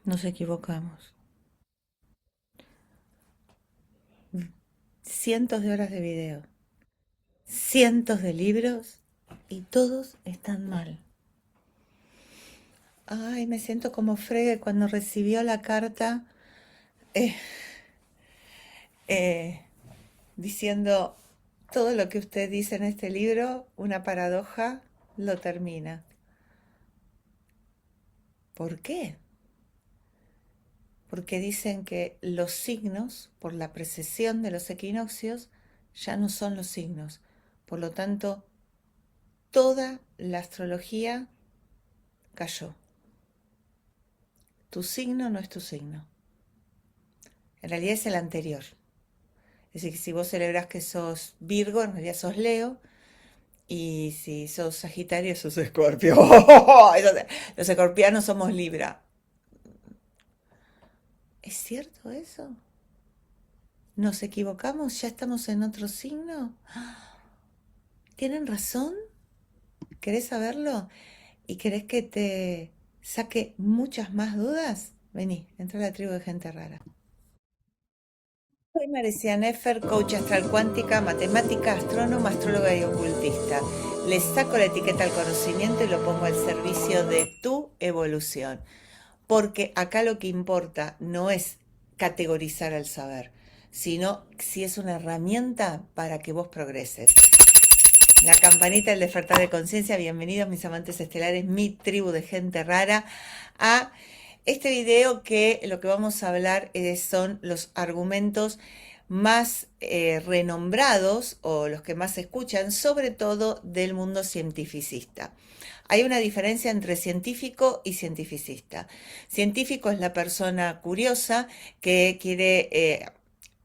Nos equivocamos. Cientos de horas de video, cientos de libros y todos están mal. Ay, me siento como Frege cuando recibió la carta eh, eh, diciendo todo lo que usted dice en este libro, una paradoja, lo termina. ¿Por qué? Porque dicen que los signos, por la precesión de los equinoccios, ya no son los signos. Por lo tanto, toda la astrología cayó. Tu signo no es tu signo. En realidad es el anterior. Es decir, que si vos celebras que sos Virgo, en realidad sos Leo. Y si sos Sagitario, sos Escorpio. Los escorpianos somos Libra. ¿Es cierto eso? ¿Nos equivocamos? ¿Ya estamos en otro signo? ¿Tienen razón? ¿Querés saberlo? ¿Y querés que te saque muchas más dudas? Vení, entra a la tribu de gente rara. Soy Marecia Neffer, coach astral cuántica, matemática, astrónoma, astróloga y ocultista. Le saco la etiqueta al conocimiento y lo pongo al servicio de tu evolución. Porque acá lo que importa no es categorizar el saber, sino si es una herramienta para que vos progreses. La campanita del despertar de conciencia, bienvenidos mis amantes estelares, mi tribu de gente rara, a este video que lo que vamos a hablar son los argumentos más renombrados o los que más se escuchan, sobre todo del mundo cientificista. Hay una diferencia entre científico y cientificista. Científico es la persona curiosa que quiere,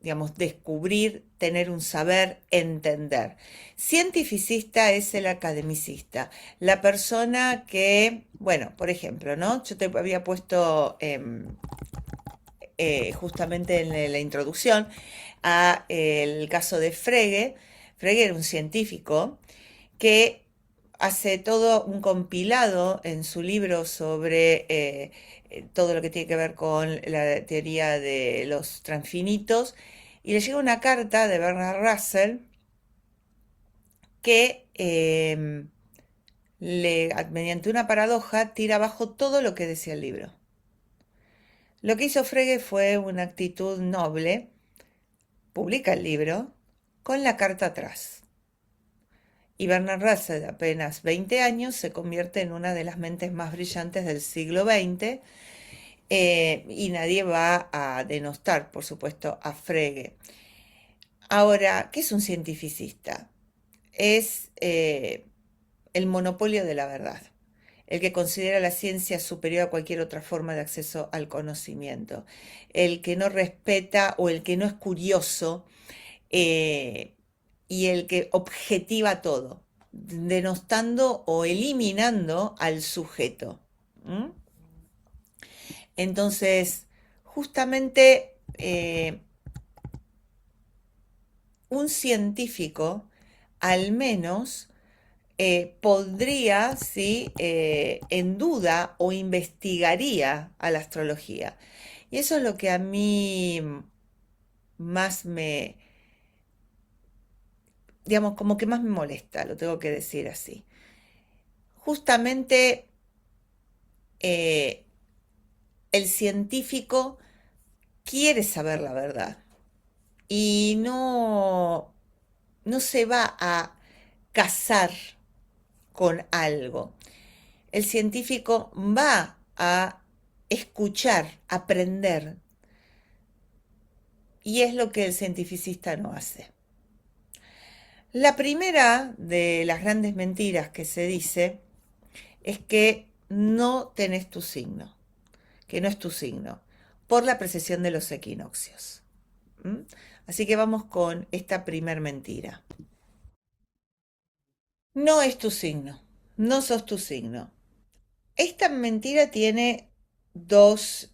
digamos, descubrir, tener un saber, entender. Cientificista es el academicista, la persona que, bueno, por ejemplo, ¿no? Yo te había puesto justamente en la introducción a el caso de Frege. Frege era un científico que hace todo un compilado en su libro sobre todo lo que tiene que ver con la teoría de los transfinitos y le llega una carta de Bernard Russell que mediante una paradoja tira abajo todo lo que decía el libro. Lo que hizo Frege fue una actitud noble, publica el libro con la carta atrás. Y Bernard Russell, de apenas 20 años, se convierte en una de las mentes más brillantes del siglo XX, y nadie va a denostar, por supuesto, a Frege. Ahora, ¿qué es un cientificista? Es el monopolio de la verdad, el que considera la ciencia superior a cualquier otra forma de acceso al conocimiento, el que no respeta o el que no es curioso, eh, y el que objetiva todo, denostando o eliminando al sujeto. ¿Mm? Entonces, justamente un científico al menos pondría ¿sí? En duda o investigaría a la astrología. Y eso es lo que a mí más me, digamos, como que más me molesta, lo tengo que decir así. Justamente eh, el científico quiere saber la verdad y no se va a casar con algo. El científico va a escuchar, aprender, y es lo que el cientificista no hace. La primera de las grandes mentiras que se dice es que no tenés tu signo, que no es tu signo, por la precesión de los equinoccios. ¿Mm? Así que vamos con esta primer mentira. No es tu signo, no sos tu signo. Esta mentira tiene dos,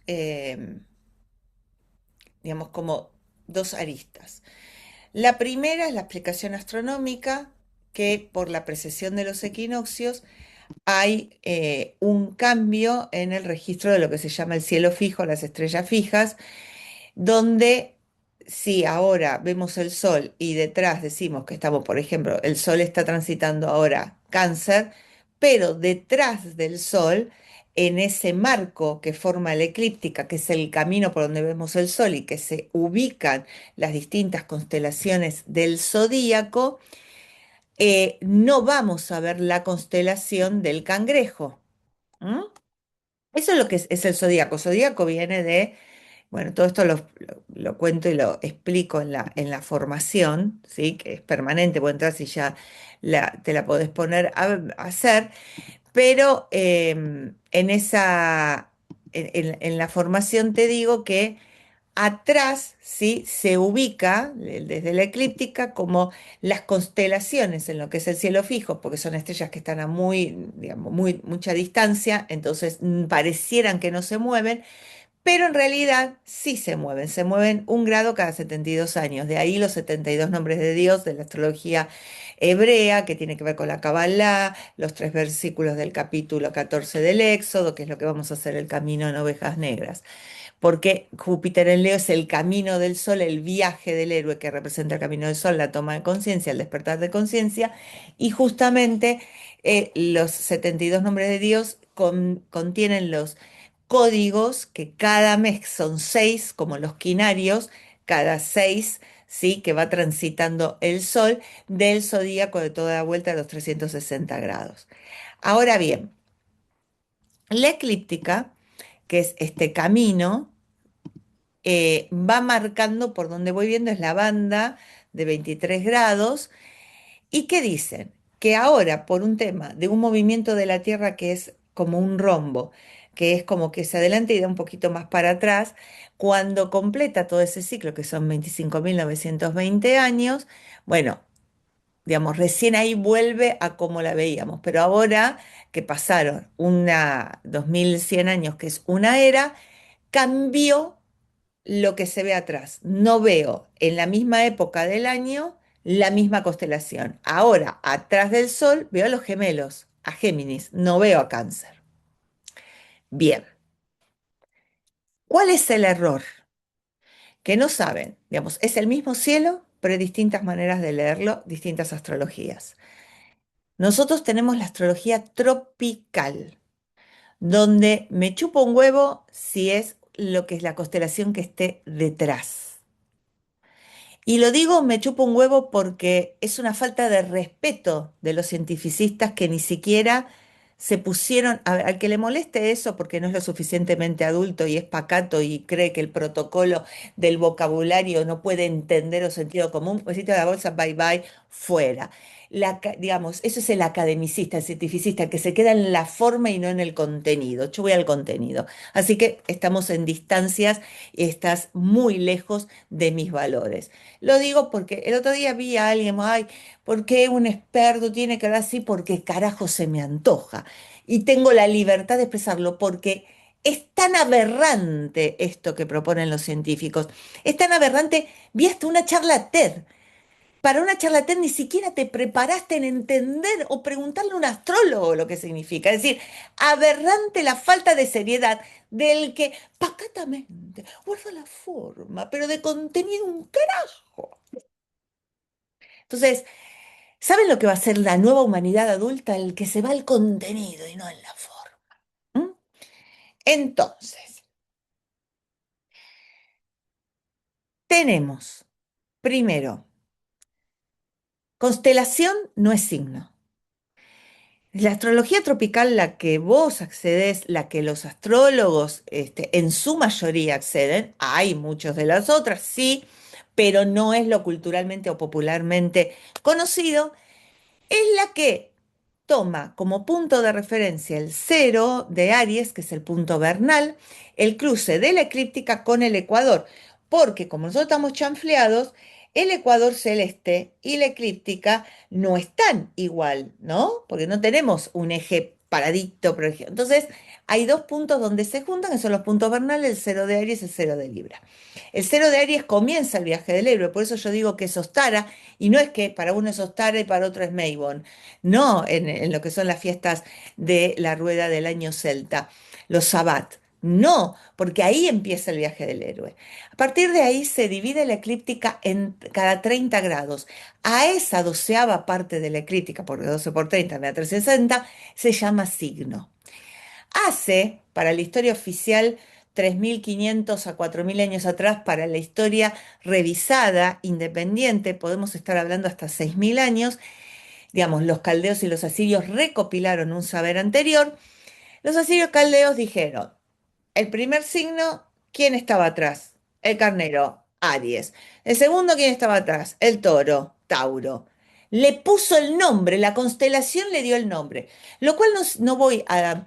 digamos, como dos aristas. La primera es la explicación astronómica, que por la precesión de los equinoccios hay un cambio en el registro de lo que se llama el cielo fijo, las estrellas fijas, donde si ahora vemos el Sol y detrás decimos que estamos, por ejemplo, el Sol está transitando ahora Cáncer, pero detrás del Sol, en ese marco que forma la eclíptica, que es el camino por donde vemos el Sol y que se ubican las distintas constelaciones del zodíaco, no vamos a ver la constelación del Cangrejo. ¿Mm? Eso es lo que es el zodíaco. Zodíaco viene de, bueno, todo esto lo cuento y lo explico en la formación, ¿sí? Que es permanente, vos entras y ya te la podés poner a hacer, pero en la formación te digo que atrás, ¿sí? Se ubica desde la eclíptica como las constelaciones en lo que es el cielo fijo, porque son estrellas que están a muy, digamos, mucha distancia, entonces parecieran que no se mueven, pero en realidad sí se mueven 1 grado cada 72 años. De ahí los 72 nombres de Dios de la astrología hebrea, que tiene que ver con la Kabbalah, los 3 versículos del capítulo 14 del Éxodo, que es lo que vamos a hacer el camino en ovejas negras, porque Júpiter en Leo es el camino del sol, el viaje del héroe que representa el camino del sol, la toma de conciencia, el despertar de conciencia, y justamente los 72 nombres de Dios contienen los códigos que cada mes son 6, como los quinarios, cada 6, ¿sí? Que va transitando el sol del zodíaco de toda la vuelta de los 360 grados. Ahora bien, la eclíptica, que es este camino, va marcando por donde voy viendo es la banda de 23 grados. ¿Y qué dicen? Que ahora, por un tema de un movimiento de la Tierra que es como un rombo, que es como que se adelanta y da un poquito más para atrás, cuando completa todo ese ciclo, que son 25.920 años, bueno, digamos, recién ahí vuelve a como la veíamos, pero ahora que pasaron 2100 años, que es una era, cambió lo que se ve atrás. No veo en la misma época del año la misma constelación. Ahora, atrás del Sol, veo a los gemelos, a Géminis, no veo a Cáncer. Bien, ¿cuál es el error? Que no saben, digamos, es el mismo cielo, pero hay distintas maneras de leerlo, distintas astrologías. Nosotros tenemos la astrología tropical, donde me chupo un huevo si es lo que es la constelación que esté detrás. Y lo digo, me chupo un huevo porque es una falta de respeto de los cientificistas que ni siquiera se pusieron, a ver, al que le moleste eso porque no es lo suficientemente adulto y es pacato y cree que el protocolo del vocabulario no puede entender o sentido común, besito de la bolsa, bye bye, fuera. Digamos, eso es el academicista, el cientificista, que se queda en la forma y no en el contenido. Yo voy al contenido. Así que estamos en distancias y estás muy lejos de mis valores. Lo digo porque el otro día vi a alguien, ay, ¿por qué un experto tiene que hablar así? Porque carajo se me antoja. Y tengo la libertad de expresarlo porque es tan aberrante esto que proponen los científicos. Es tan aberrante, vi hasta una charla TED. Para una charla TED ni siquiera te preparaste en entender o preguntarle a un astrólogo lo que significa. Es decir, aberrante la falta de seriedad del que pacatamente guarda la forma, pero de contenido un carajo. Entonces, ¿saben lo que va a ser la nueva humanidad adulta? El que se va al contenido y no en la forma. ¿Mm? Entonces, tenemos, primero, constelación no es signo. La astrología tropical, la que vos accedes, la que los astrólogos en su mayoría acceden, hay muchos de las otras, sí, pero no es lo culturalmente o popularmente conocido, es la que toma como punto de referencia el cero de Aries, que es el punto vernal, el cruce de la eclíptica con el ecuador, porque como nosotros estamos chanfleados, el ecuador celeste y la eclíptica no están igual, ¿no? Porque no tenemos un eje paradito, por ejemplo. Entonces, hay dos puntos donde se juntan, que son los puntos vernales, el cero de Aries y el cero de Libra. El cero de Aries comienza el viaje del héroe, por eso yo digo que es Ostara, y no es que para uno es Ostara y para otro es Maybon, no en lo que son las fiestas de la rueda del año celta, los Sabbat. No, porque ahí empieza el viaje del héroe. A partir de ahí se divide la eclíptica en cada 30 grados. A esa doceava parte de la eclíptica, porque 12 por 30 me da 360, se llama signo. Hace, para la historia oficial, 3.500 a 4.000 años atrás, para la historia revisada, independiente, podemos estar hablando hasta 6.000 años, digamos, los caldeos y los asirios recopilaron un saber anterior. Los asirios caldeos dijeron, el primer signo, ¿quién estaba atrás? El carnero, Aries. El segundo, ¿quién estaba atrás? El toro, Tauro. Le puso el nombre, la constelación le dio el nombre, lo cual no voy a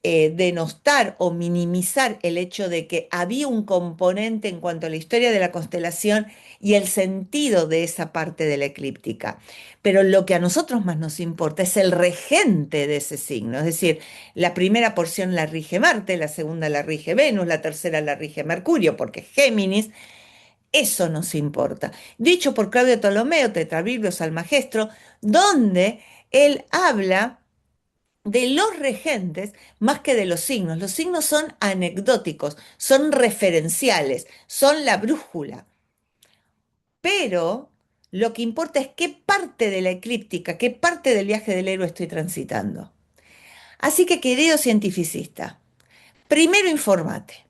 denostar o minimizar el hecho de que había un componente en cuanto a la historia de la constelación y el sentido de esa parte de la eclíptica. Pero lo que a nosotros más nos importa es el regente de ese signo, es decir, la primera porción la rige Marte, la segunda la rige Venus, la tercera la rige Mercurio, porque Géminis, eso nos importa. Dicho por Claudio Ptolomeo, Tetrabiblios Almagestro, donde él habla de los regentes más que de los signos. Los signos son anecdóticos, son referenciales, son la brújula. Pero lo que importa es qué parte de la eclíptica, qué parte del viaje del héroe estoy transitando. Así que, querido cientificista, primero informate.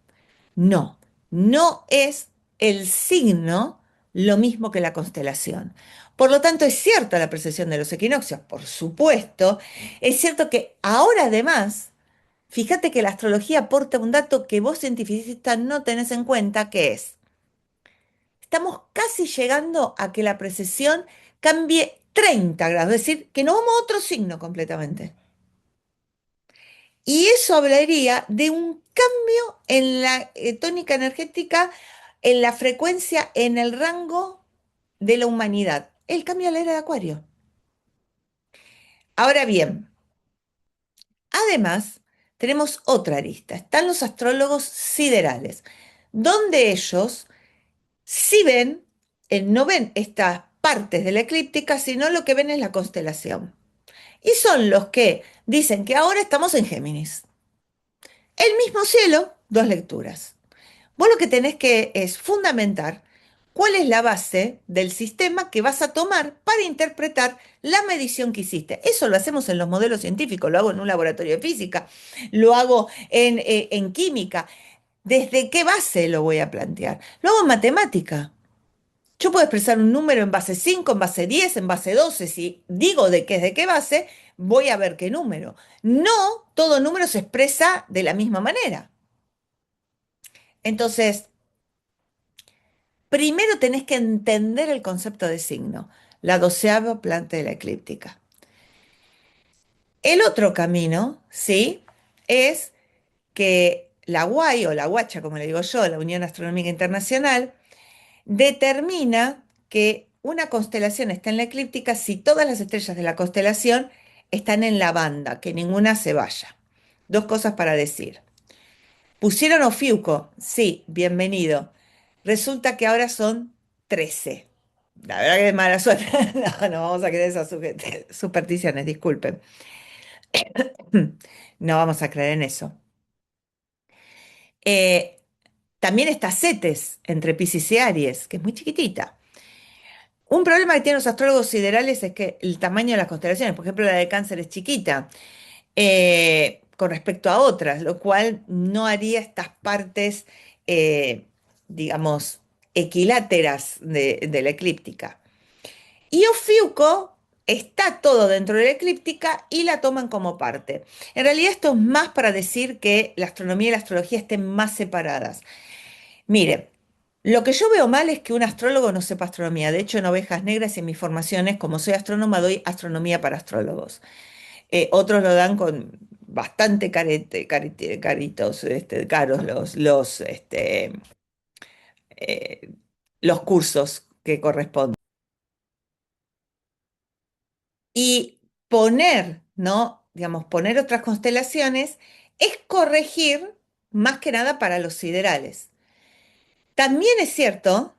No, no es el signo lo mismo que la constelación. Por lo tanto, es cierta la precesión de los equinoccios, por supuesto. Es cierto que ahora además, fíjate que la astrología aporta un dato que vos cientificista no tenés en cuenta, que es, estamos casi llegando a que la precesión cambie 30 grados, es decir, que nos vamos a otro signo completamente. Y eso hablaría de un cambio en la tónica energética, en la frecuencia, en el rango de la humanidad. El cambio a la era de Acuario. Ahora bien, además, tenemos otra arista. Están los astrólogos siderales, donde ellos sí ven, no ven estas partes de la eclíptica, sino lo que ven es la constelación. Y son los que dicen que ahora estamos en Géminis. El mismo cielo, dos lecturas. Vos lo que tenés que es fundamentar cuál es la base del sistema que vas a tomar para interpretar la medición que hiciste. Eso lo hacemos en los modelos científicos, lo hago en un laboratorio de física, lo hago en química. ¿Desde qué base lo voy a plantear? Lo hago en matemática. Yo puedo expresar un número en base 5, en base 10, en base 12. Si digo de qué es de qué base, voy a ver qué número. No todo número se expresa de la misma manera. Entonces, primero tenés que entender el concepto de signo, la doceava planta de la eclíptica. El otro camino, ¿sí? Es que la UAI o la Guacha, como le digo yo, la Unión Astronómica Internacional, determina que una constelación está en la eclíptica si todas las estrellas de la constelación están en la banda, que ninguna se vaya. Dos cosas para decir. Pusieron Ofiuco, sí, bienvenido. Resulta que ahora son 13. La verdad que es mala suerte. No, no vamos a creer esas supersticiones, disculpen. No vamos a creer en eso. Eh, También está Cetes entre Piscis y Aries, que es muy chiquitita. Un problema que tienen los astrólogos siderales es que el tamaño de las constelaciones, por ejemplo, la de Cáncer es chiquita con respecto a otras, lo cual no haría estas partes, eh, digamos, equiláteras de la eclíptica. Y Ofiuco está todo dentro de la eclíptica y la toman como parte. En realidad esto es más para decir que la astronomía y la astrología estén más separadas. Mire, lo que yo veo mal es que un astrólogo no sepa astronomía. De hecho, en Ovejas Negras y en mis formaciones, como soy astrónoma, doy astronomía para astrólogos. Otros lo dan con bastante caritos, caros eh, los cursos que corresponden. Y poner, ¿no? digamos, poner otras constelaciones es corregir más que nada para los siderales. También es cierto,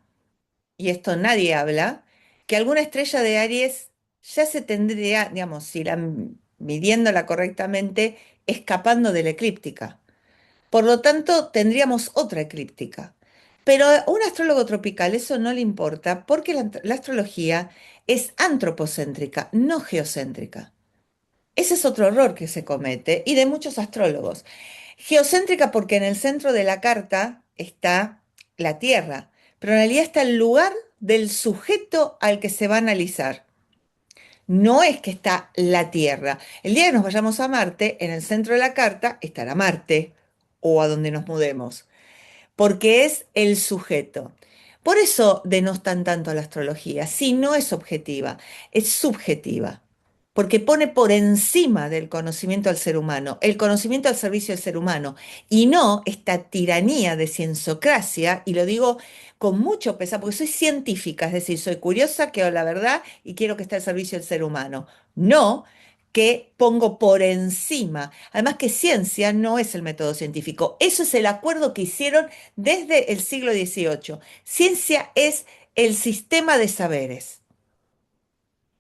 y esto nadie habla, que alguna estrella de Aries ya se tendría, digamos, si la midiéndola correctamente, escapando de la eclíptica. Por lo tanto, tendríamos otra eclíptica. Pero a un astrólogo tropical eso no le importa porque la astrología es antropocéntrica, no geocéntrica. Ese es otro error que se comete y de muchos astrólogos. Geocéntrica porque en el centro de la carta está la Tierra, pero en realidad está el lugar del sujeto al que se va a analizar. No es que está la Tierra. El día que nos vayamos a Marte, en el centro de la carta estará Marte o a donde nos mudemos porque es el sujeto. Por eso denostan tanto a la astrología. Si no es objetiva, es subjetiva, porque pone por encima del conocimiento al ser humano, el conocimiento al servicio del ser humano, y no esta tiranía de cienciocracia, y lo digo con mucho pesar, porque soy científica, es decir, soy curiosa, quiero la verdad y quiero que esté al servicio del ser humano. No que pongo por encima. Además que ciencia no es el método científico. Eso es el acuerdo que hicieron desde el siglo XVIII. Ciencia es el sistema de saberes.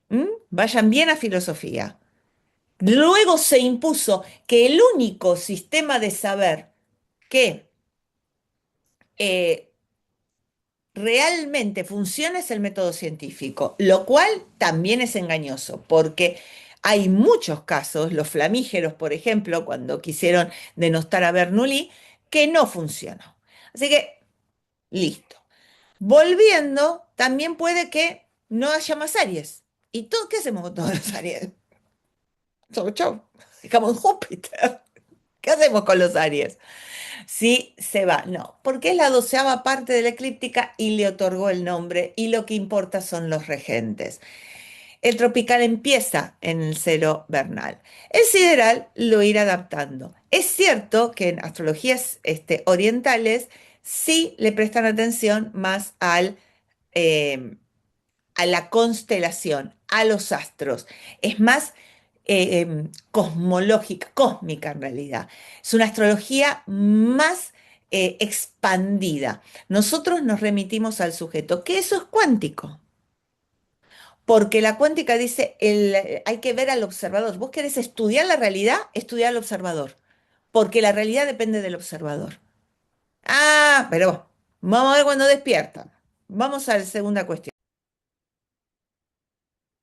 ¿Mm? Vayan bien a filosofía. Luego se impuso que el único sistema de saber que eh, realmente funciona es el método científico, lo cual también es engañoso, porque hay muchos casos, los flamígeros, por ejemplo, cuando quisieron denostar a Bernoulli, que no funcionó. Así que, listo. Volviendo, también puede que no haya más Aries. ¿Y todo qué hacemos con todos los Aries? Chau, chau. Dejamos Júpiter. ¿Qué hacemos con los Aries? Sí, se va. No, porque es la 12ª parte de la eclíptica y le otorgó el nombre y lo que importa son los regentes. El tropical empieza en el cero vernal. El sideral lo irá adaptando. Es cierto que en astrologías orientales sí le prestan atención más eh, a la constelación, a los astros. Es más cosmológica, cósmica en realidad. Es una astrología más expandida. Nosotros nos remitimos al sujeto, que eso es cuántico. Porque la cuántica dice, hay que ver al observador. Vos querés estudiar la realidad, estudiar al observador. Porque la realidad depende del observador. Ah, pero vamos a ver cuando despiertan. Vamos a la segunda cuestión.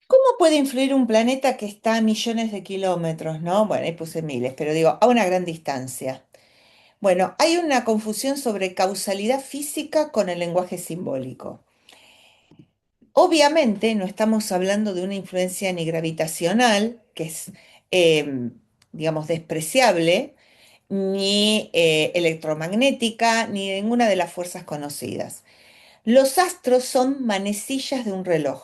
¿Cómo puede influir un planeta que está a millones de kilómetros, no? Bueno, ahí puse miles, pero digo, a una gran distancia. Bueno, hay una confusión sobre causalidad física con el lenguaje simbólico. Obviamente no estamos hablando de una influencia ni gravitacional, que es, digamos, despreciable, ni electromagnética, ni ninguna de las fuerzas conocidas. Los astros son manecillas de un reloj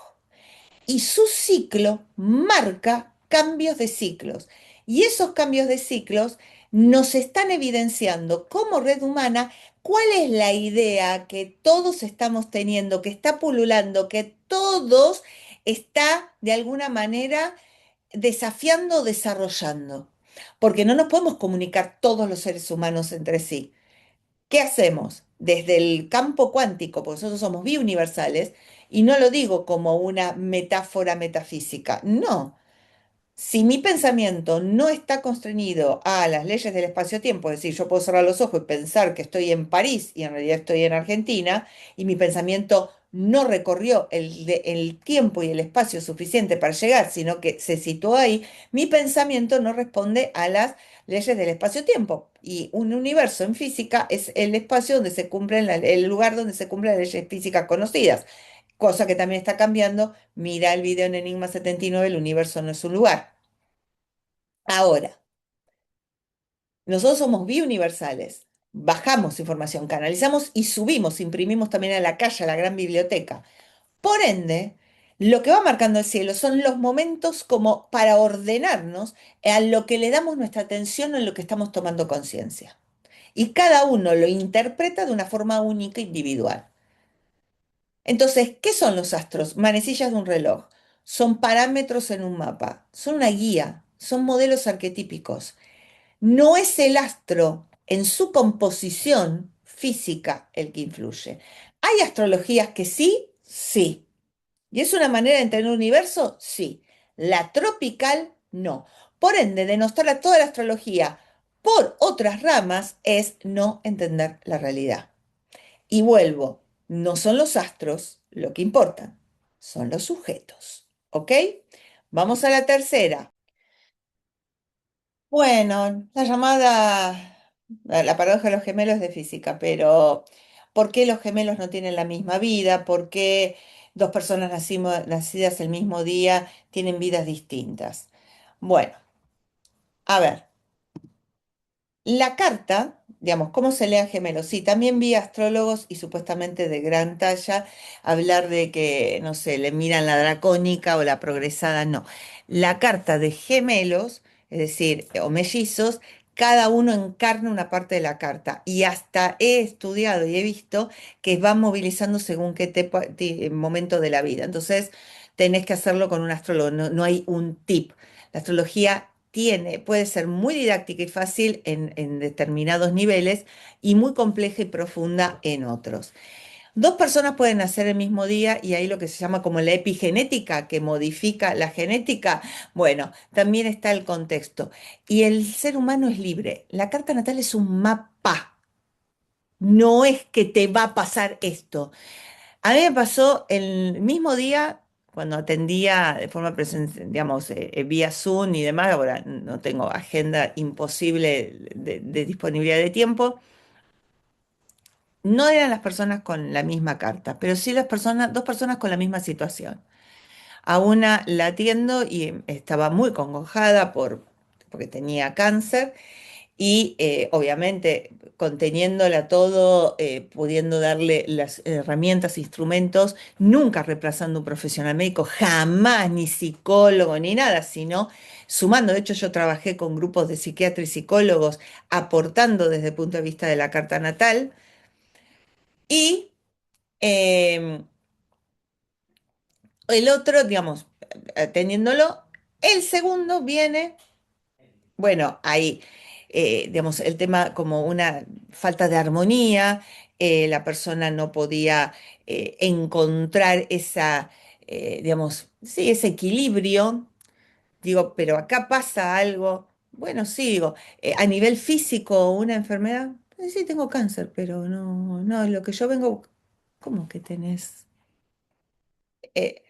y su ciclo marca cambios de ciclos. Y esos cambios de ciclos nos están evidenciando como red humana cuál es la idea que todos estamos teniendo, que está pululando, que todos está de alguna manera desafiando, desarrollando. Porque no nos podemos comunicar todos los seres humanos entre sí. ¿Qué hacemos? Desde el campo cuántico, porque nosotros somos biuniversales, y no lo digo como una metáfora metafísica, no. Si mi pensamiento no está constreñido a las leyes del espacio-tiempo, es decir, yo puedo cerrar los ojos y pensar que estoy en París y en realidad estoy en Argentina, y mi pensamiento no recorrió el tiempo y el espacio suficiente para llegar, sino que se situó ahí, mi pensamiento no responde a las leyes del espacio-tiempo. Y un universo en física es el espacio donde se cumplen, el lugar donde se cumplen las leyes físicas conocidas, cosa que también está cambiando. Mira el video en Enigma 79, el universo no es un lugar. Ahora, nosotros somos biuniversales. Bajamos información, canalizamos y subimos, imprimimos también a la calle, a la gran biblioteca. Por ende, lo que va marcando el cielo son los momentos como para ordenarnos a lo que le damos nuestra atención o en lo que estamos tomando conciencia. Y cada uno lo interpreta de una forma única e individual. Entonces, ¿qué son los astros? Manecillas de un reloj. Son parámetros en un mapa. Son una guía. son modelos arquetípicos. No es el astro en su composición física el que influye. ¿Hay astrologías que sí? Sí. ¿Y es una manera de entender el universo? Sí. La tropical, no. Por ende, denostar a toda la astrología por otras ramas es no entender la realidad. Y vuelvo, no son los astros lo que importan, son los sujetos. ¿Ok? Vamos a la tercera. Bueno, la llamada, la paradoja de los gemelos de física, pero ¿por qué los gemelos no tienen la misma vida? ¿Por qué dos personas nacidas el mismo día tienen vidas distintas? Bueno, a ver. La carta, digamos, ¿cómo se leen gemelos? Sí, también vi astrólogos y supuestamente de gran talla hablar de que, no sé, le miran la dracónica o la progresada, no. La carta de gemelos, es decir, o mellizos, cada uno encarna una parte de la carta y hasta he estudiado y he visto que van movilizando según qué momento de la vida. Entonces, tenés que hacerlo con un astrólogo, no, no hay un tip. La astrología puede ser muy didáctica y fácil en determinados niveles y muy compleja y profunda en otros. Dos personas pueden nacer el mismo día y ahí lo que se llama como la epigenética, que modifica la genética, bueno, también está el contexto. Y el ser humano es libre. La carta natal es un mapa. No es que te va a pasar esto. A mí me pasó el mismo día cuando atendía de forma presencial, digamos, vía Zoom y demás. Ahora no tengo agenda imposible de disponibilidad de tiempo. No eran las personas con la misma carta, pero sí dos personas con la misma situación. A una la atiendo y estaba muy congojada porque tenía cáncer y obviamente conteniéndola todo, pudiendo darle las herramientas, instrumentos, nunca reemplazando un profesional médico, jamás, ni psicólogo, ni nada, sino sumando. De hecho, yo trabajé con grupos de psiquiatras y psicólogos aportando desde el punto de vista de la carta natal y eh, el otro, digamos, atendiéndolo, el segundo viene. Bueno, ahí, digamos, el tema como una falta de armonía, la persona no podía encontrar digamos, sí, ese equilibrio. Digo, pero acá pasa algo. Bueno, sí, digo, a nivel físico, una enfermedad, sí, tengo cáncer, pero no, no, lo que yo vengo, ¿cómo que tenés? Eh,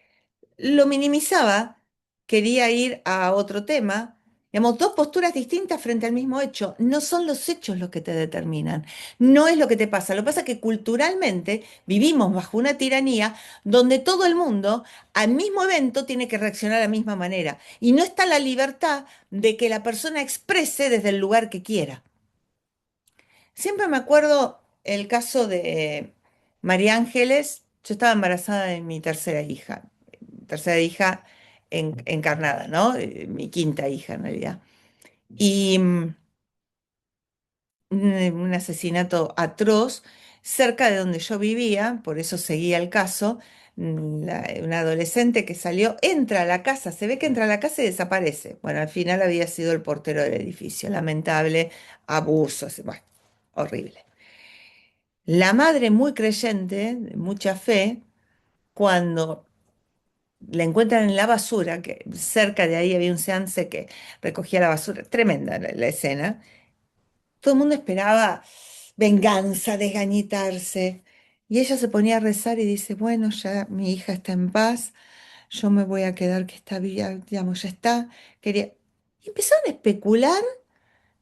lo minimizaba, quería ir a otro tema. Digamos, dos posturas distintas frente al mismo hecho. No son los hechos los que te determinan, no es lo que te pasa. Lo que pasa es que culturalmente vivimos bajo una tiranía donde todo el mundo al mismo evento tiene que reaccionar de la misma manera y no está la libertad de que la persona exprese desde el lugar que quiera. Siempre me acuerdo el caso de María Ángeles. Yo estaba embarazada de mi tercera hija encarnada, ¿no? Mi quinta hija en realidad. Y un asesinato atroz cerca de donde yo vivía, por eso seguía el caso. Una adolescente que salió, entra a la casa, se ve que entra a la casa y desaparece. Bueno, al final había sido el portero del edificio. Lamentable, abusos, bueno, horrible. La madre muy creyente, de mucha fe, cuando la encuentran en la basura, que cerca de ahí había un seance que recogía la basura, tremenda la escena, todo el mundo esperaba venganza, desgañitarse, y ella se ponía a rezar y dice, bueno, ya mi hija está en paz, yo me voy a quedar que está bien, digamos, ya está, quería... Y empezaron a especular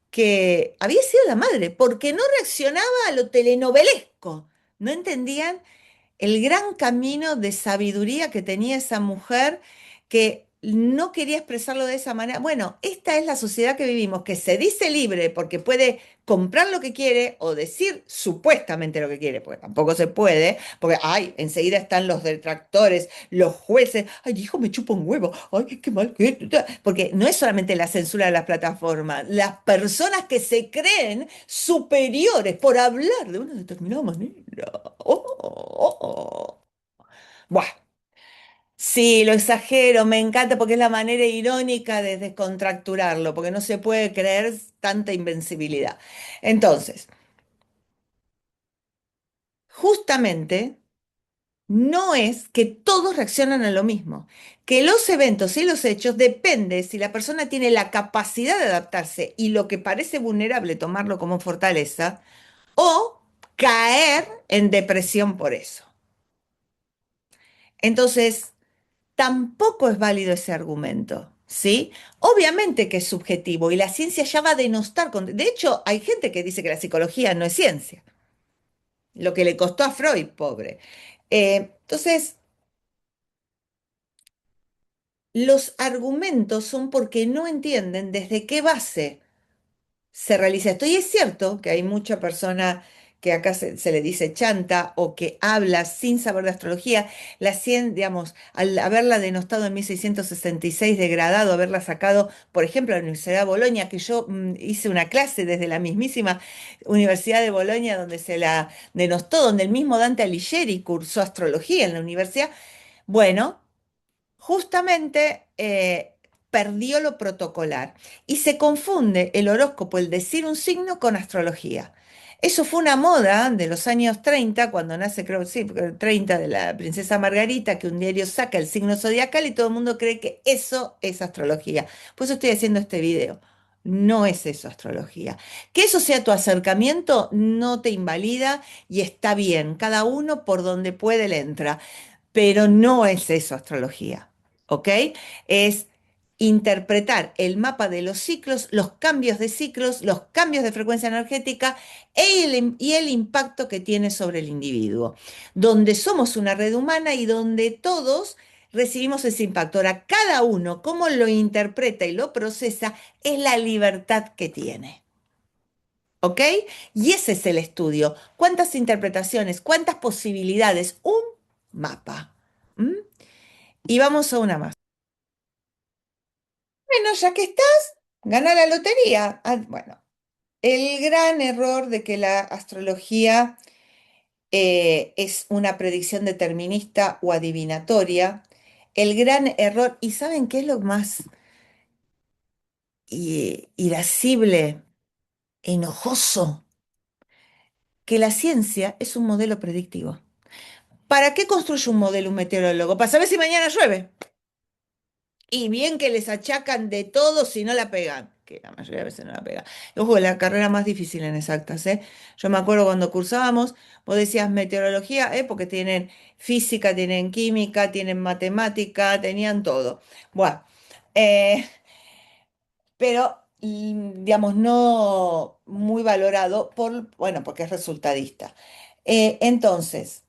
que había sido la madre, porque no reaccionaba a lo telenovelesco, no entendían el gran camino de sabiduría que tenía esa mujer que no quería expresarlo de esa manera. Bueno, esta es la sociedad que vivimos, que se dice libre porque puede comprar lo que quiere o decir supuestamente lo que quiere, porque tampoco se puede, porque, ay, enseguida están los detractores, los jueces, ay, hijo, me chupa un huevo, ay, qué mal que... Porque no es solamente la censura de las plataformas, las personas que se creen superiores por hablar de una determinada manera. Oh, oh, oh. Buah. Sí, lo exagero, me encanta porque es la manera irónica de descontracturarlo, porque no se puede creer tanta invencibilidad. Entonces, justamente no es que todos reaccionan a lo mismo, que los eventos y los hechos depende si la persona tiene la capacidad de adaptarse y lo que parece vulnerable tomarlo como fortaleza o caer en depresión por eso. Entonces, tampoco es válido ese argumento, ¿sí? Obviamente que es subjetivo y la ciencia ya va a denostar. De hecho, hay gente que dice que la psicología no es ciencia, lo que le costó a Freud, pobre. Entonces, los argumentos son porque no entienden desde qué base se realiza esto. Y es cierto que hay mucha persona que acá se le dice chanta o que habla sin saber de astrología. La ciencia, digamos, al haberla denostado en 1666, degradado, haberla sacado, por ejemplo, a la Universidad de Bolonia, que yo hice una clase desde la mismísima Universidad de Bolonia donde se la denostó, donde el mismo Dante Alighieri cursó astrología en la universidad. Bueno, justamente perdió lo protocolar y se confunde el horóscopo, el decir un signo, con astrología. Eso fue una moda de los años 30, cuando nace, creo, sí, 30, de la princesa Margarita, que un diario saca el signo zodiacal y todo el mundo cree que eso es astrología. Por eso estoy haciendo este video. No es eso astrología. Que eso sea tu acercamiento no te invalida y está bien. Cada uno por donde puede le entra, pero no es eso astrología. ¿Ok? Es interpretar el mapa de los ciclos, los cambios de ciclos, los cambios de frecuencia energética y el impacto que tiene sobre el individuo, donde somos una red humana y donde todos recibimos ese impacto. Ahora, cada uno, cómo lo interpreta y lo procesa, es la libertad que tiene. ¿Ok? Y ese es el estudio. ¿Cuántas interpretaciones? ¿Cuántas posibilidades? Un mapa. ¿Mm? Y vamos a una más. Bueno, ya que estás, gana la lotería. Ah, bueno, el gran error de que la astrología es una predicción determinista o adivinatoria, el gran error, ¿y saben qué es lo más irascible, enojoso? Que la ciencia es un modelo predictivo. ¿Para qué construye un modelo un meteorólogo? Para saber si mañana llueve. Y bien que les achacan de todo si no la pegan, que la mayoría de veces no la pegan. Ojo, la carrera más difícil en exactas, ¿eh? Yo me acuerdo cuando cursábamos, vos decías meteorología, ¿eh? Porque tienen física, tienen química, tienen matemática, tenían todo. Bueno, eh, pero, digamos, no muy valorado bueno, porque es resultadista. Entonces,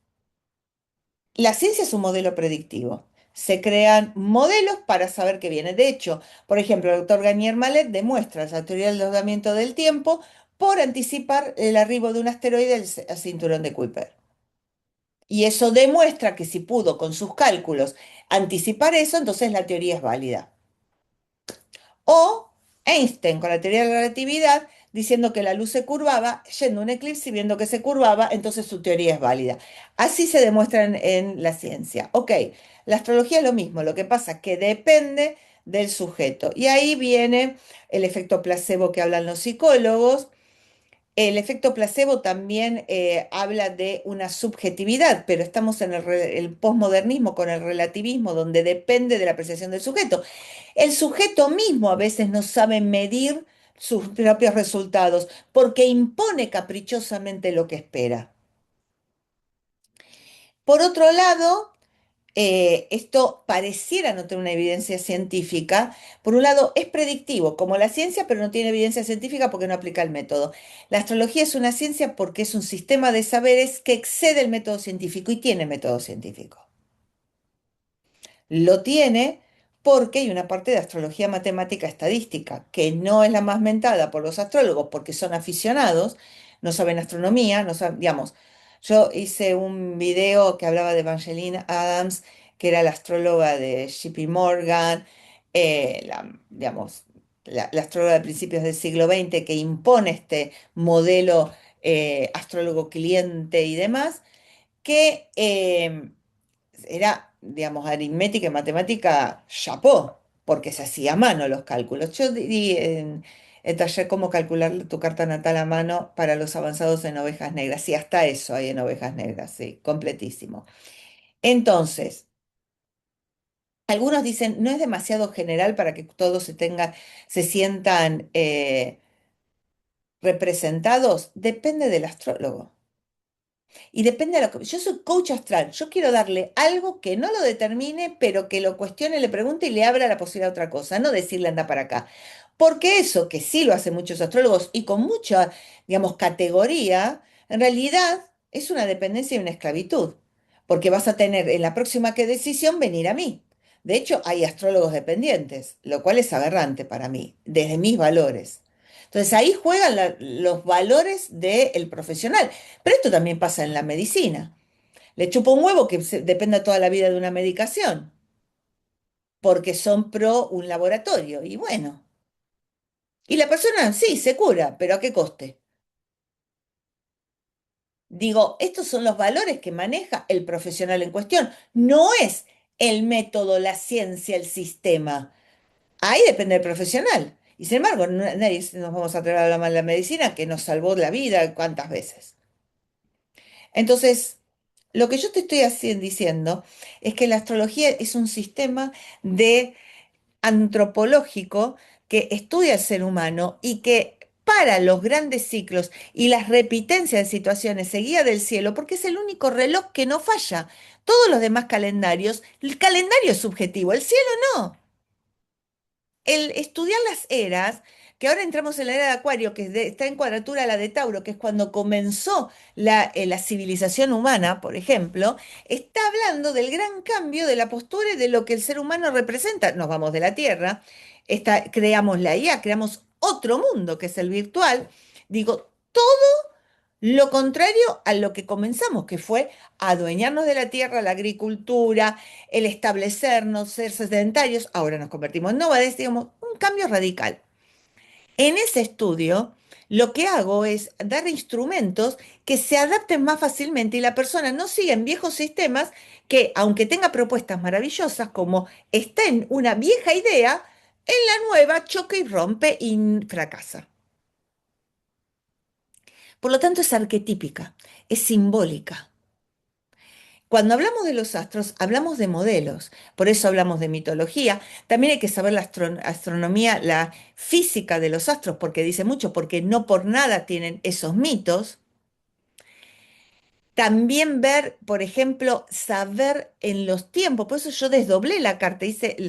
la ciencia es un modelo predictivo. Se crean modelos para saber qué viene. De hecho, por ejemplo, el doctor Garnier Mallet demuestra la teoría del alargamiento del tiempo por anticipar el arribo de un asteroide al cinturón de Kuiper. Y eso demuestra que si pudo con sus cálculos anticipar eso, entonces la teoría es válida. O Einstein con la teoría de la relatividad diciendo que la luz se curvaba, yendo a un eclipse y viendo que se curvaba, entonces su teoría es válida. Así se demuestra en la ciencia. Ok, la astrología es lo mismo, lo que pasa es que depende del sujeto. Y ahí viene el efecto placebo que hablan los psicólogos. El efecto placebo también habla de una subjetividad, pero estamos en el posmodernismo con el relativismo, donde depende de la apreciación del sujeto. El sujeto mismo a veces no sabe medir sus propios resultados porque impone caprichosamente lo que espera. Por otro lado, esto pareciera no tener una evidencia científica. Por un lado, es predictivo, como la ciencia, pero no tiene evidencia científica porque no aplica el método. La astrología es una ciencia porque es un sistema de saberes que excede el método científico y tiene método científico. Lo tiene porque hay una parte de astrología matemática estadística, que no es la más mentada por los astrólogos porque son aficionados, no saben astronomía, no saben, digamos, yo hice un video que hablaba de Evangeline Adams, que era la astróloga de JP Morgan, digamos, la astróloga de principios del siglo XX que impone este modelo astrólogo cliente y demás, que era digamos, aritmética y matemática, chapó, porque se hacía a mano los cálculos. Yo di en el taller cómo calcular tu carta natal a mano para los avanzados en ovejas negras. Y hasta eso hay en ovejas negras, sí, completísimo. Entonces, algunos dicen, no es demasiado general para que todos se sientan representados. Depende del astrólogo. Y depende de lo que... Yo soy coach astral. Yo quiero darle algo que no lo determine, pero que lo cuestione, le pregunte y le abra la posibilidad a otra cosa. No decirle anda para acá. Porque eso, que sí lo hacen muchos astrólogos y con mucha, digamos, categoría, en realidad es una dependencia y una esclavitud. Porque vas a tener en la próxima que decisión venir a mí. De hecho, hay astrólogos dependientes, lo cual es aberrante para mí, desde mis valores. Entonces ahí juegan los valores del profesional. Pero esto también pasa en la medicina. Le chupa un huevo que dependa toda la vida de una medicación, porque son pro un laboratorio. Y bueno, y la persona sí se cura, pero ¿a qué coste? Digo, estos son los valores que maneja el profesional en cuestión. No es el método, la ciencia, el sistema. Ahí depende del profesional. Y sin embargo, nadie nos vamos a atrever a hablar mal de la medicina que nos salvó la vida cuántas veces. Entonces, lo que yo te estoy diciendo es que la astrología es un sistema de antropológico que estudia al ser humano y que para los grandes ciclos y las repitencias de situaciones se guía del cielo porque es el único reloj que no falla. Todos los demás calendarios, el calendario es subjetivo, el cielo no. El estudiar las eras, que ahora entramos en la era de Acuario, que está en cuadratura a la de Tauro, que es cuando comenzó la civilización humana, por ejemplo, está hablando del gran cambio de la postura y de lo que el ser humano representa. Nos vamos de la Tierra, creamos la IA, creamos otro mundo, que es el virtual. Digo, lo contrario a lo que comenzamos, que fue adueñarnos de la tierra, la agricultura, el establecernos, ser sedentarios. Ahora nos convertimos en nómades, digamos, un cambio radical. En ese estudio, lo que hago es dar instrumentos que se adapten más fácilmente y la persona no siga en viejos sistemas que, aunque tenga propuestas maravillosas, como está en una vieja idea, en la nueva choca y rompe y fracasa. Por lo tanto, es arquetípica, es simbólica. Cuando hablamos de los astros, hablamos de modelos, por eso hablamos de mitología. También hay que saber la astronomía, la física de los astros, porque dice mucho, porque no por nada tienen esos mitos. También ver, por ejemplo, saber en los tiempos. Por eso yo desdoblé la carta,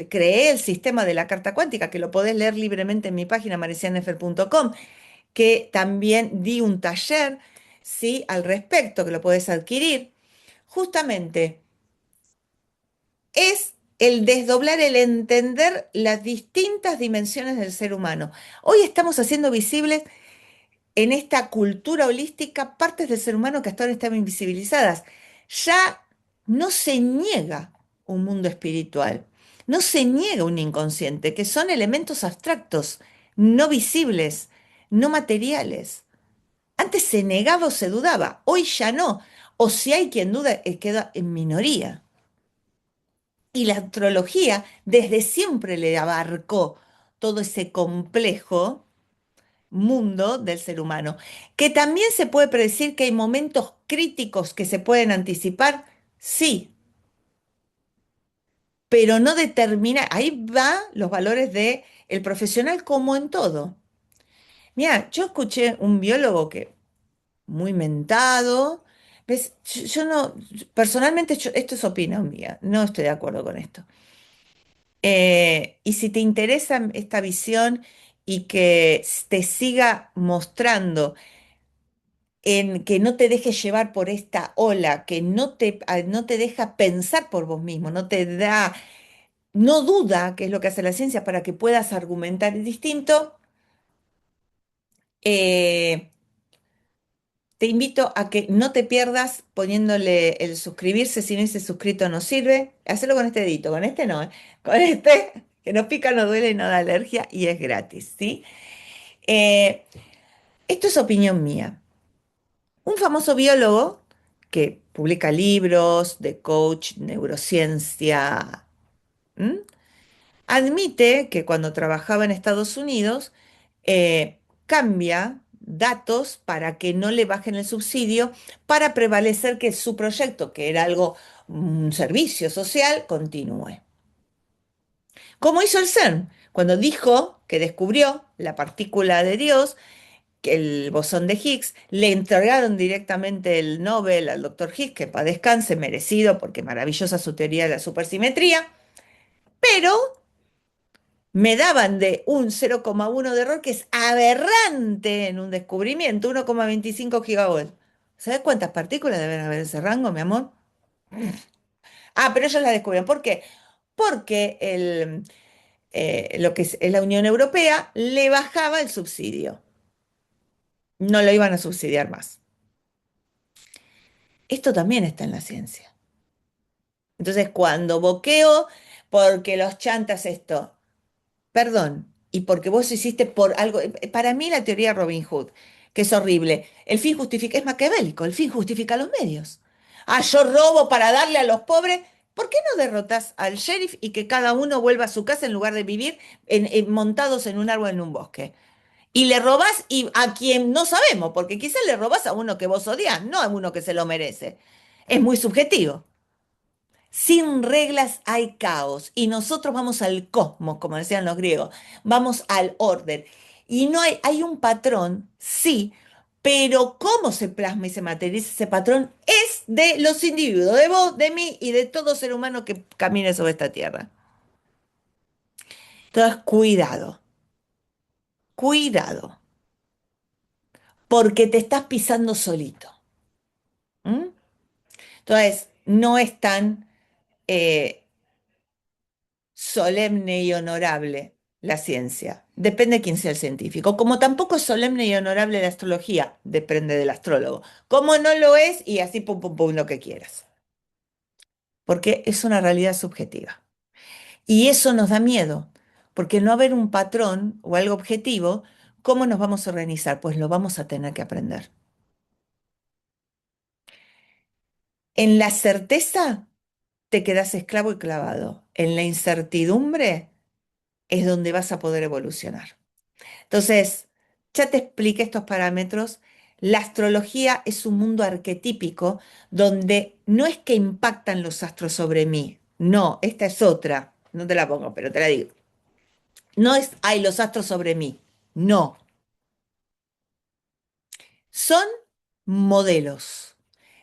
creé el sistema de la carta cuántica, que lo podés leer libremente en mi página maricianefer.com, que también di un taller, ¿sí?, al respecto, que lo podés adquirir. Justamente es el desdoblar, el entender las distintas dimensiones del ser humano. Hoy estamos haciendo visibles en esta cultura holística partes del ser humano que hasta ahora estaban invisibilizadas. Ya no se niega un mundo espiritual, no se niega un inconsciente, que son elementos abstractos, no visibles, no materiales. Antes se negaba o se dudaba, hoy ya no. O si hay quien duda, queda en minoría. Y la astrología desde siempre le abarcó todo ese complejo mundo del ser humano, que también se puede predecir que hay momentos críticos que se pueden anticipar, sí, pero no determina, ahí va los valores de el profesional como en todo. Mira, yo escuché un biólogo que muy mentado, ¿ves? Yo no, personalmente, esto es opinión mía, no estoy de acuerdo con esto. Y si te interesa esta visión y que te siga mostrando en que no te dejes llevar por esta ola, que no te deja pensar por vos mismo, no te da, no duda, que es lo que hace la ciencia, para que puedas argumentar distinto, eh, te invito a que no te pierdas poniéndole el suscribirse si no ese suscrito no sirve. Hacelo con este dedito, con este no, ¿eh? Con este, que no pica, no duele, no da alergia y es gratis, ¿sí? Eh, Esto es opinión mía. Un famoso biólogo que publica libros de coach, neurociencia. ¿M? Admite que cuando trabajaba en Estados Unidos, cambia datos para que no le bajen el subsidio, para prevalecer que su proyecto, que era algo, un servicio social, continúe. Como hizo el CERN, cuando dijo que descubrió la partícula de Dios, que el bosón de Higgs, le entregaron directamente el Nobel al doctor Higgs, que para descanse, merecido, porque maravillosa su teoría de la supersimetría, pero me daban de un 0,1 de error, que es aberrante en un descubrimiento, 1,25 gigavolts. ¿Sabes cuántas partículas deben haber en ese rango, mi amor? Ah, pero ellos la descubrieron. ¿Por qué? Porque lo que es la Unión Europea le bajaba el subsidio. No lo iban a subsidiar más. Esto también está en la ciencia. Entonces, cuando boqueo porque los chantas esto, perdón, y porque vos hiciste por algo, para mí la teoría Robin Hood, que es horrible, el fin justifica, es maquiavélico, el fin justifica los medios. Ah, yo robo para darle a los pobres. ¿Por qué no derrotas al sheriff y que cada uno vuelva a su casa en lugar de vivir montados en un árbol en un bosque? Y le robás y a quien no sabemos, porque quizás le robás a uno que vos odias, no a uno que se lo merece. Es muy subjetivo. Sin reglas hay caos y nosotros vamos al cosmos, como decían los griegos, vamos al orden. Y no hay un patrón, sí, pero cómo se plasma y se materializa ese patrón es de los individuos, de vos, de mí y de todo ser humano que camine sobre esta tierra. Entonces, cuidado, cuidado, porque te estás pisando solito. ¿M? Entonces, no es tan eh, solemne y honorable la ciencia. Depende de quién sea el científico. Como tampoco es solemne y honorable la astrología, depende del astrólogo. Como no lo es, y así pum, pum, pum, lo que quieras. Porque es una realidad subjetiva. Y eso nos da miedo, porque no haber un patrón o algo objetivo, ¿cómo nos vamos a organizar? Pues lo vamos a tener que aprender. En la certeza te quedas esclavo y clavado. En la incertidumbre es donde vas a poder evolucionar. Entonces, ya te expliqué estos parámetros. La astrología es un mundo arquetípico donde no es que impactan los astros sobre mí. No, esta es otra. No te la pongo, pero te la digo. No es, hay los astros sobre mí. No, son modelos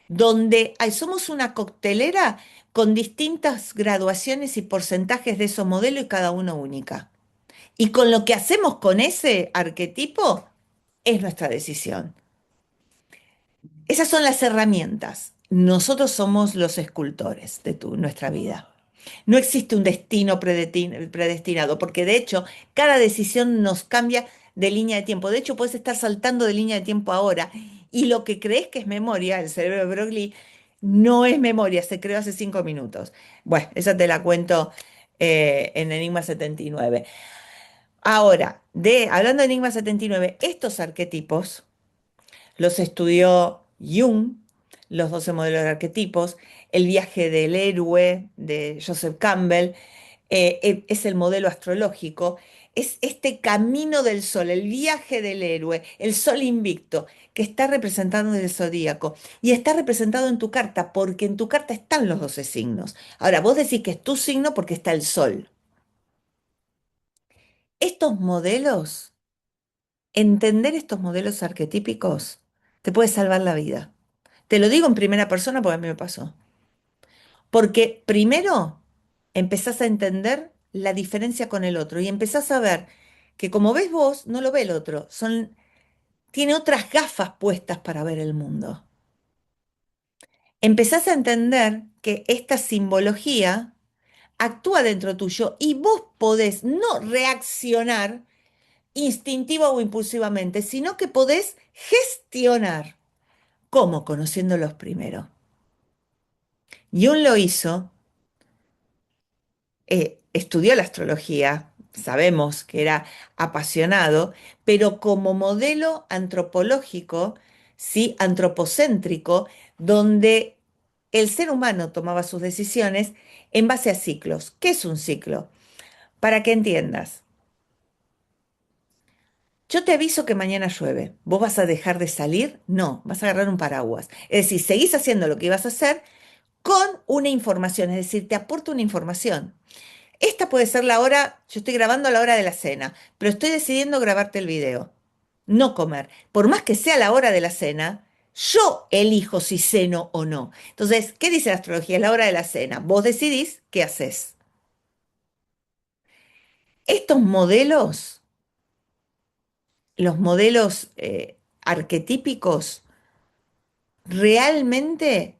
donde somos una coctelera con distintas graduaciones y porcentajes de esos modelos y cada uno única. Y con lo que hacemos con ese arquetipo es nuestra decisión. Esas son las herramientas. Nosotros somos los escultores de nuestra vida. No existe un destino predestinado, porque de hecho cada decisión nos cambia de línea de tiempo. De hecho, puedes estar saltando de línea de tiempo ahora y lo que crees que es memoria, el cerebro de Broglie, no es memoria, se creó hace 5 minutos. Bueno, esa te la cuento en Enigma 79. Ahora, hablando de Enigma 79, estos arquetipos los estudió Jung, los 12 modelos de arquetipos, el viaje del héroe de Joseph Campbell, es el modelo astrológico, es este camino del sol, el viaje del héroe, el sol invicto, que está representado en el zodíaco y está representado en tu carta, porque en tu carta están los 12 signos. Ahora, vos decís que es tu signo porque está el sol. Estos modelos, entender estos modelos arquetípicos, te puede salvar la vida. Te lo digo en primera persona porque a mí me pasó. Porque primero empezás a entender la diferencia con el otro y empezás a ver que como ves vos, no lo ve el otro. Tiene otras gafas puestas para ver el mundo. Empezás a entender que esta simbología actúa dentro tuyo y vos podés no reaccionar instintiva o impulsivamente, sino que podés gestionar. ¿Cómo? Conociéndolos primero. Jung lo hizo, estudió la astrología, sabemos que era apasionado, pero como modelo antropológico, sí, antropocéntrico, donde el ser humano tomaba sus decisiones en base a ciclos. ¿Qué es un ciclo? Para que entiendas, yo te aviso que mañana llueve. ¿Vos vas a dejar de salir? No, vas a agarrar un paraguas. Es decir, seguís haciendo lo que ibas a hacer con una información, es decir, te aporto una información. Esta puede ser la hora, yo estoy grabando a la hora de la cena, pero estoy decidiendo grabarte el video, no comer. Por más que sea la hora de la cena, yo elijo si ceno o no. Entonces, ¿qué dice la astrología? Es la hora de la cena. Vos decidís qué haces. Estos modelos, los modelos arquetípicos, realmente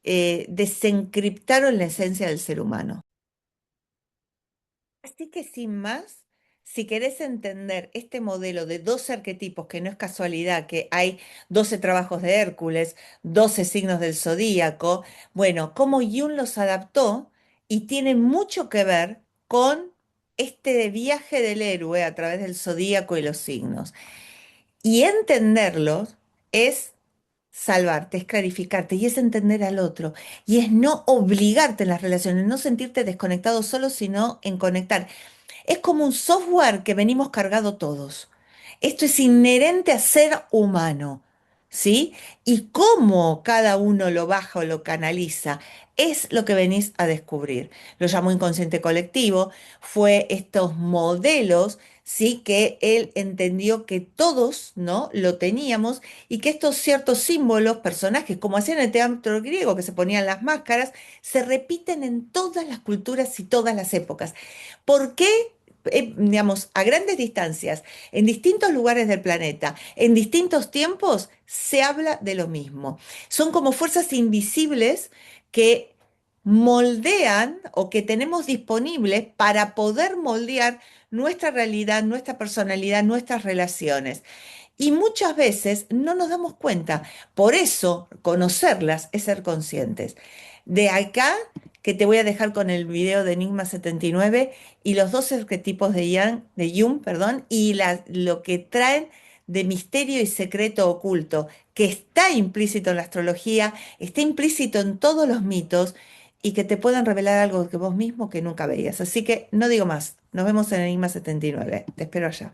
desencriptaron la esencia del ser humano. Así que sin más, si querés entender este modelo de 12 arquetipos, que no es casualidad que hay 12 trabajos de Hércules, 12 signos del zodíaco, bueno, cómo Jung los adaptó y tiene mucho que ver con este viaje del héroe a través del zodíaco y los signos. Y entenderlos es salvarte, es clarificarte y es entender al otro y es no obligarte en las relaciones, no sentirte desconectado solo, sino en conectar. Es como un software que venimos cargado todos. Esto es inherente a ser humano, ¿sí? Y cómo cada uno lo baja o lo canaliza es lo que venís a descubrir. Lo llamo inconsciente colectivo, fue estos modelos, ¿sí? Que él entendió que todos, ¿no? Lo teníamos y que estos ciertos símbolos, personajes, como hacían en el teatro griego, que se ponían las máscaras, se repiten en todas las culturas y todas las épocas. ¿Por qué? Digamos, a grandes distancias, en distintos lugares del planeta, en distintos tiempos, se habla de lo mismo. Son como fuerzas invisibles que moldean o que tenemos disponibles para poder moldear nuestra realidad, nuestra personalidad, nuestras relaciones. Y muchas veces no nos damos cuenta. Por eso, conocerlas es ser conscientes. De acá, que te voy a dejar con el video de Enigma 79 y los dos arquetipos de Jung, perdón, y lo que traen de misterio y secreto oculto, que está implícito en la astrología, está implícito en todos los mitos y que te puedan revelar algo que vos mismo que nunca veías. Así que no digo más. Nos vemos en Enigma 79. Te espero allá.